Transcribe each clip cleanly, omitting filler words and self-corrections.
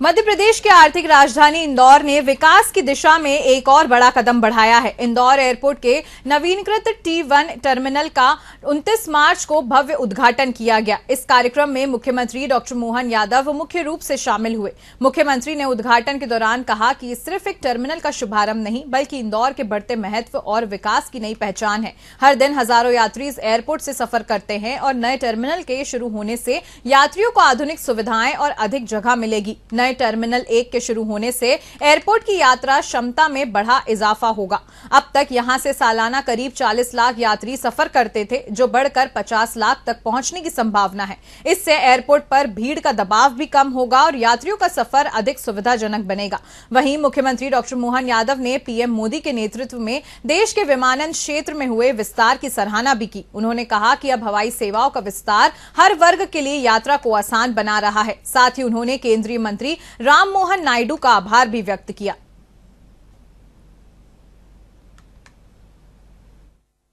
मध्य प्रदेश की आर्थिक राजधानी इंदौर ने विकास की दिशा में एक और बड़ा कदम बढ़ाया है। इंदौर एयरपोर्ट के नवीनीकृत T1 टर्मिनल का 29 मार्च को भव्य उद्घाटन किया गया। इस कार्यक्रम में मुख्यमंत्री डॉक्टर मोहन यादव मुख्य रूप से शामिल हुए। मुख्यमंत्री ने उद्घाटन के दौरान कहा कि ये सिर्फ एक टर्मिनल का शुभारंभ नहीं, बल्कि इंदौर के बढ़ते महत्व और विकास की नई पहचान है। हर दिन हजारों यात्री इस एयरपोर्ट से सफर करते हैं और नए टर्मिनल के शुरू होने से यात्रियों को आधुनिक सुविधाएं और अधिक जगह मिलेगी। नए टर्मिनल 1 के शुरू होने से एयरपोर्ट की यात्रा क्षमता में बड़ा इजाफा होगा। अब तक यहां से सालाना करीब 40 लाख यात्री सफर करते थे, जो बढ़कर 50 लाख तक पहुंचने की संभावना है। इससे एयरपोर्ट पर भीड़ का दबाव भी कम होगा और यात्रियों का सफर अधिक सुविधाजनक बनेगा। वहीं मुख्यमंत्री डॉक्टर मोहन यादव ने पीएम मोदी के नेतृत्व में देश के विमानन क्षेत्र में हुए विस्तार की सराहना भी की। उन्होंने कहा कि अब हवाई सेवाओं का विस्तार हर वर्ग के लिए यात्रा को आसान बना रहा है। साथ ही उन्होंने केंद्रीय मंत्री राम मोहन नायडू का आभार भी व्यक्त किया।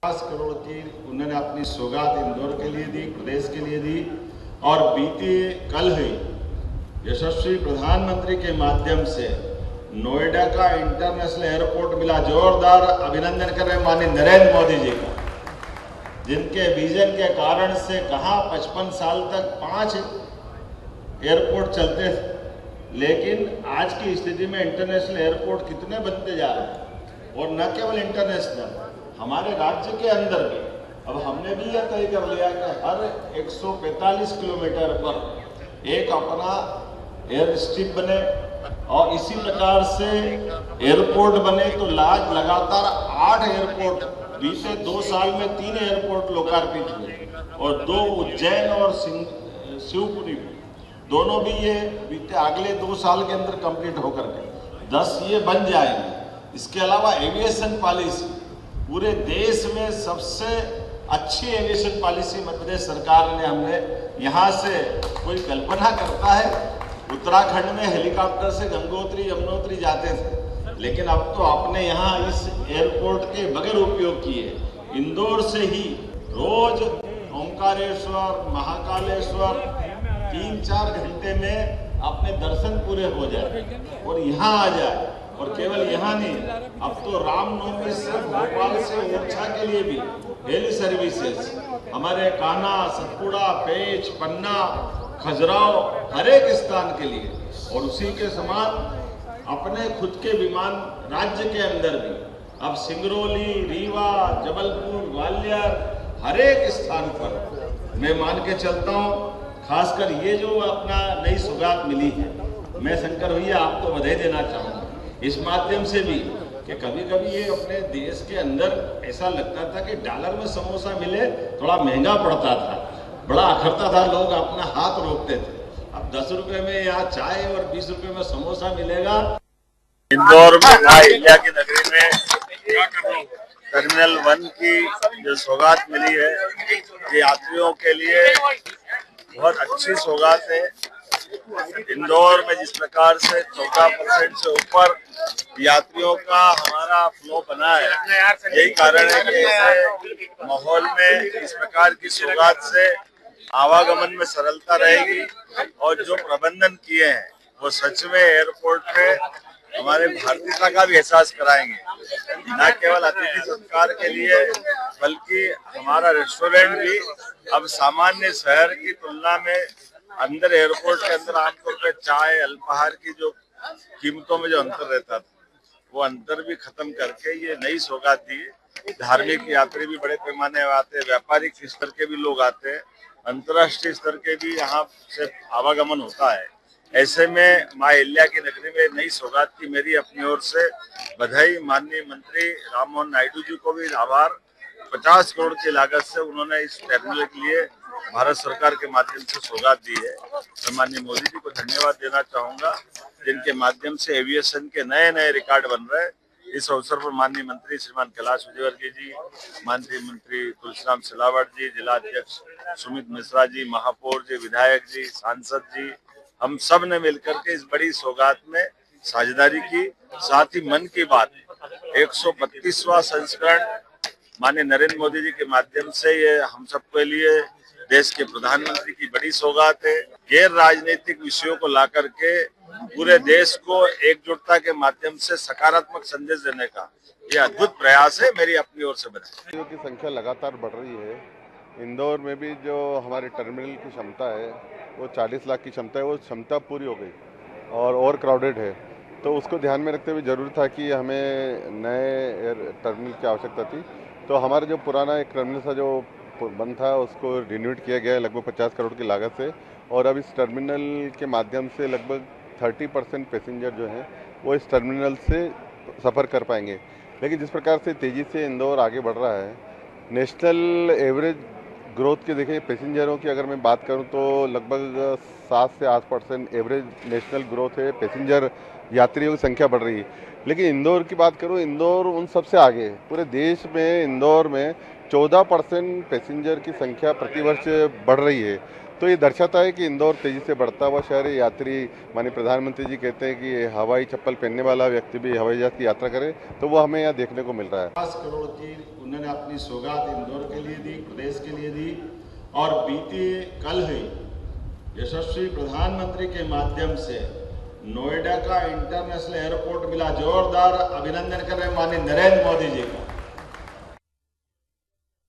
50 करोड़ की उन्होंने अपनी सौगात इंदौर के लिए दी, प्रदेश के लिए दी और बीती कल ही यशस्वी प्रधानमंत्री के माध्यम से नोएडा का इंटरनेशनल एयरपोर्ट मिला। जोरदार अभिनंदन कर रहे हैं माननीय नरेंद्र मोदी जी का, जिनके विजन के कारण से कहा 55 साल तक 5 एयरपोर्ट चलते थे, लेकिन आज की स्थिति में इंटरनेशनल एयरपोर्ट कितने बनते जा रहे हैं। और न केवल इंटरनेशनल, हमारे राज्य के अंदर भी अब हमने भी यह तय कर लिया कि हर 145 किलोमीटर पर एक अपना एयर स्ट्रिप बने और इसी प्रकार से एयरपोर्ट बने। तो लगातार 8 एयरपोर्ट बीते 2 साल में 3 एयरपोर्ट लोकार्पित हुए और 2 उज्जैन और शिवपुरी दोनों भी ये बीते अगले 2 साल के अंदर कंप्लीट होकर के 10 ये बन जाएंगे। इसके अलावा एविएशन पॉलिसी पूरे देश में सबसे अच्छी एविएशन पॉलिसी मध्य प्रदेश सरकार ने हमने यहाँ से कोई कल्पना करता है उत्तराखंड में हेलीकॉप्टर से गंगोत्री यमुनोत्री जाते थे, लेकिन अब तो अपने यहाँ इस एयरपोर्ट के बगैर उपयोग किए इंदौर से ही रोज ओंकारेश्वर महाकालेश्वर 3-4 घंटे में अपने दर्शन पूरे हो जाए और यहाँ आ जाए। और केवल यहाँ नहीं, अब तो रामनवमी से भोपाल से ओरछा के लिए भी हेली सर्विसेज हमारे कान्हा, सतपुड़ा, पेच, पन्ना, खजुराहो हर एक स्थान के लिए। और उसी के समान अपने खुद के विमान राज्य के अंदर भी अब सिंगरौली, रीवा, जबलपुर, ग्वालियर हर एक स्थान पर मैं मान के चलता हूँ। खासकर ये जो अपना नई सौगात मिली है, मैं शंकर भैया आपको बधाई देना चाहूँगा इस माध्यम से भी कि कभी कभी ये अपने देश के अंदर ऐसा लगता था कि डॉलर में समोसा मिले थोड़ा महंगा पड़ता था, बड़ा अखरता था, लोग अपना हाथ रोकते थे। अब 10 रुपए में यहाँ चाय और 20 रुपए में समोसा मिलेगा। इंदौर में मां अहिल्या की नगरी में टर्मिनल 1 की जो सौगात मिली है, ये यात्रियों के लिए बहुत अच्छी सौगात है। इंदौर में जिस प्रकार से 14% से ऊपर यात्रियों का हमारा फ्लो बना है, यही कारण है कि ऐसे माहौल में इस प्रकार की सौगात से आवागमन में सरलता रहेगी और जो प्रबंधन किए हैं वो सच में एयरपोर्ट पे हमारे भारतीयता का भी एहसास कराएंगे। न केवल अतिथि सत्कार के लिए बल्कि हमारा रेस्टोरेंट भी अब सामान्य शहर की तुलना में अंदर एयरपोर्ट के अंदर आमतौर पर चाय अल्पाहार की जो कीमतों में जो अंतर रहता था, वो अंतर भी खत्म करके ये नई सौगात दी है। धार्मिक यात्री भी बड़े पैमाने में आते हैं, व्यापारिक स्तर के भी लोग आते हैं, अंतर्राष्ट्रीय स्तर के भी यहाँ से आवागमन होता है। ऐसे में मां अहिल्या की नगरी में नई सौगात की मेरी अपनी ओर से बधाई। माननीय मंत्री राम मोहन नायडू जी को भी आभार। 50 करोड़ की लागत से उन्होंने इस टर्मिनल के लिए भारत सरकार के माध्यम से सौगात दी है। मैं माननीय मोदी जी को धन्यवाद देना चाहूंगा, जिनके माध्यम से एविएशन के नए नए रिकॉर्ड बन रहे हैं। इस अवसर पर माननीय मंत्री श्रीमान कैलाश विजयवर्गीय जी, माननीय मंत्री तुलसीराम सिलावट जी, जिला अध्यक्ष सुमित मिश्रा जी, महापौर जी, विधायक जी, सांसद जी, हम सब ने मिलकर के इस बड़ी सौगात में साझेदारी की। साथ ही मन की बात 132वां संस्करण माननीय नरेंद्र मोदी जी के माध्यम से ये हम सबके लिए देश के प्रधानमंत्री की बड़ी सौगात है। गैर राजनीतिक विषयों को ला करके पूरे देश को एकजुटता के माध्यम से सकारात्मक संदेश देने का ये अद्भुत प्रयास है। मेरी अपनी ओर से बधाई। की संख्या लगातार बढ़ रही है। इंदौर में भी जो हमारे टर्मिनल की क्षमता है वो 40 लाख की क्षमता है, वो क्षमता पूरी हो गई और क्राउडेड है। तो उसको ध्यान में रखते हुए जरूरी था कि हमें नए टर्मिनल की आवश्यकता थी। तो हमारा जो पुराना एक टर्मिनल था जो बंद था उसको रिन्यूएट किया गया है लगभग 50 करोड़ की लागत से, और अब इस टर्मिनल के माध्यम से लगभग 30% पैसेंजर जो हैं वो इस टर्मिनल से सफ़र कर पाएंगे। लेकिन जिस प्रकार से तेज़ी से इंदौर आगे बढ़ रहा है, नेशनल एवरेज ग्रोथ के देखें पैसेंजरों की अगर मैं बात करूं तो लगभग 7 से 8% एवरेज नेशनल ग्रोथ है, पैसेंजर यात्रियों की संख्या बढ़ रही है। लेकिन इंदौर की बात करूं, इंदौर उन सबसे आगे है। पूरे देश में इंदौर में 14% पैसेंजर की संख्या प्रतिवर्ष बढ़ रही है। तो ये दर्शाता है कि इंदौर तेजी से बढ़ता हुआ शहर है। यात्री माननीय प्रधानमंत्री जी कहते हैं कि हवाई चप्पल पहनने वाला व्यक्ति भी हवाई जहाज की यात्रा करे, तो वो हमें यहाँ देखने को मिल रहा है। 50 करोड़ की उन्होंने अपनी सौगात इंदौर के लिए दी, प्रदेश के लिए दी, और बीती कल ही यशस्वी प्रधानमंत्री के माध्यम से नोएडा का इंटरनेशनल एयरपोर्ट मिला। जोरदार अभिनंदन कर रहे हैं माननीय नरेंद्र मोदी जी का।